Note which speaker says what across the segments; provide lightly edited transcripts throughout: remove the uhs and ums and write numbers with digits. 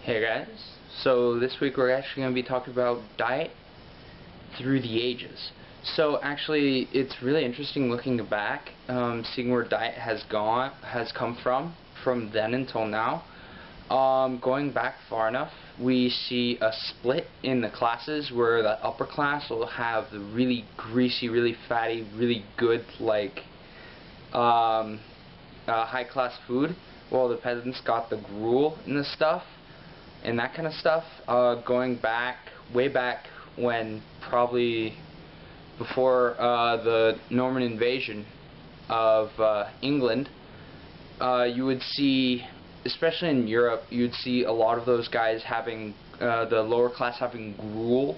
Speaker 1: Hey guys, so this week we're actually going to be talking about diet through the ages. So actually it's really interesting looking back, seeing where diet has come from then until now. Going back far enough, we see a split in the classes where the upper class will have the really greasy, really fatty, really good high class food, while the peasants got the gruel and the stuff and that kind of stuff. Going back, way back when, probably before the Norman invasion of England, you would see, especially in Europe, you'd see a lot of those guys having, the lower class having gruel,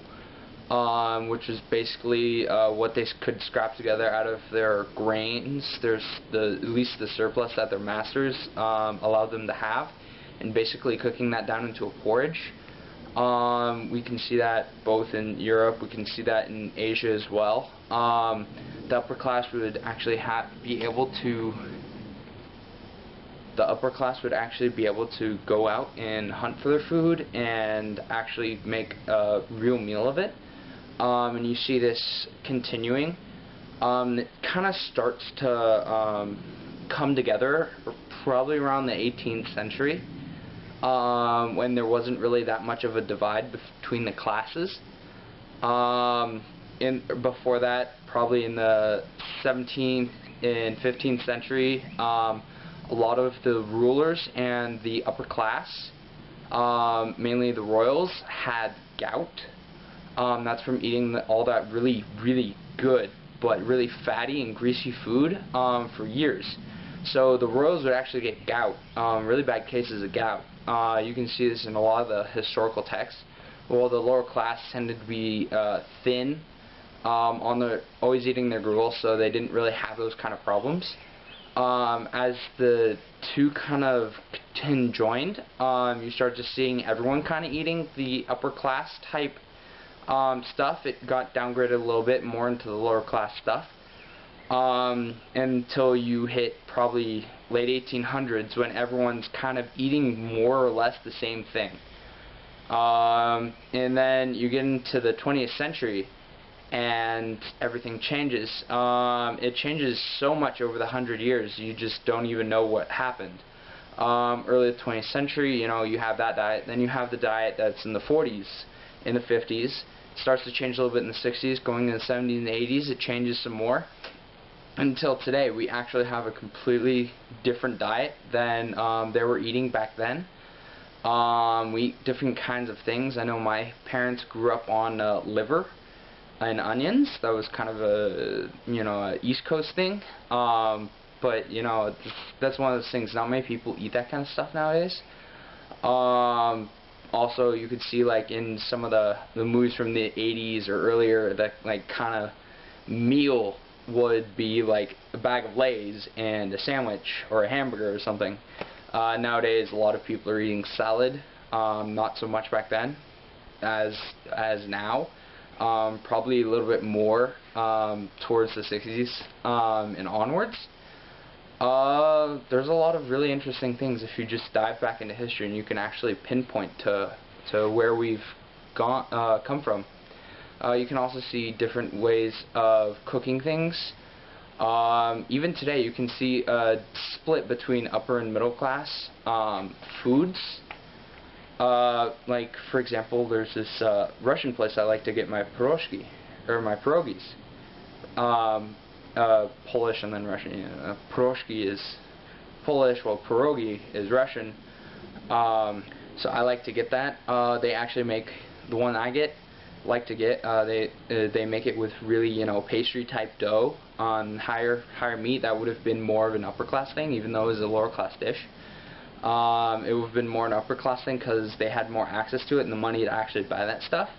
Speaker 1: which is basically what they could scrap together out of their grains. There's at least the surplus that their masters allowed them to have, and basically cooking that down into a porridge. We can see that both in Europe, we can see that in Asia as well. The upper class would actually be able to go out and hunt for their food and actually make a real meal of it. And you see this continuing. It kind of starts to come together probably around the 18th century, when there wasn't really that much of a divide between the classes. Before that, probably in the 17th and 15th century, a lot of the rulers and the upper class, mainly the royals, had gout. That's from eating all that really, really good but really fatty and greasy food for years. So the royals would actually get gout, really bad cases of gout. You can see this in a lot of the historical texts. While the lower class tended to be thin, always eating their gruel, so they didn't really have those kind of problems. As the two kind of conjoined, you start just seeing everyone kind of eating the upper class type stuff. It got downgraded a little bit more into the lower class stuff, until you hit probably late 1800s, when everyone's kind of eating more or less the same thing. And then you get into the 20th century and everything changes. It changes so much over the 100 years, you just don't even know what happened. Early 20th century, you know, you have that diet. Then you have the diet that's in the 40s, in the 50s. It starts to change a little bit in the 60s. Going into the 70s and 80s, it changes some more. Until today, we actually have a completely different diet than they were eating back then. We eat different kinds of things. I know my parents grew up on liver and onions. That was kind of a, a East Coast thing. But that's one of those things. Not many people eat that kind of stuff nowadays. Also, you could see in some of the movies from the 80s or earlier, that kind of meal would be like a bag of Lay's and a sandwich or a hamburger or something. Nowadays, a lot of people are eating salad. Not so much back then as now. Probably a little bit more towards the 60s and onwards. There's a lot of really interesting things if you just dive back into history, and you can actually pinpoint to where we've come from. You can also see different ways of cooking things. Even today, you can see a split between upper and middle class foods. For example, there's this Russian place I like to get my pierogies. Polish and then Russian. Pierogi is Polish, while pierogi is Russian. So I like to get that. They actually make the one I like to get. They make it with really pastry type dough on higher meat. That would have been more of an upper class thing, even though it was a lower class dish. It would have been more an upper class thing because they had more access to it and the money to actually buy that stuff.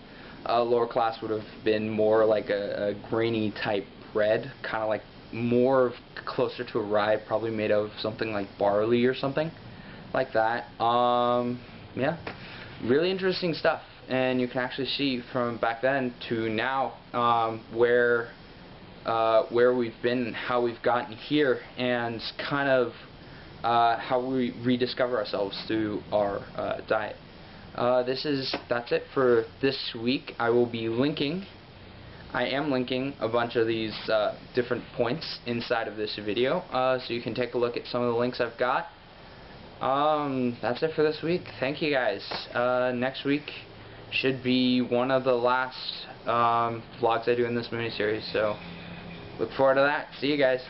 Speaker 1: Lower class would have been more like a grainy type bread, kind of like more closer to a rye, probably made of something like barley or something like that. Yeah, really interesting stuff. And you can actually see from back then to now where we've been and how we've gotten here, and kind of how we rediscover ourselves through our diet. That's it for this week. I am linking a bunch of these different points inside of this video, so you can take a look at some of the links I've got. That's it for this week. Thank you guys. Next week should be one of the last vlogs I do in this miniseries, so look forward to that. See you guys.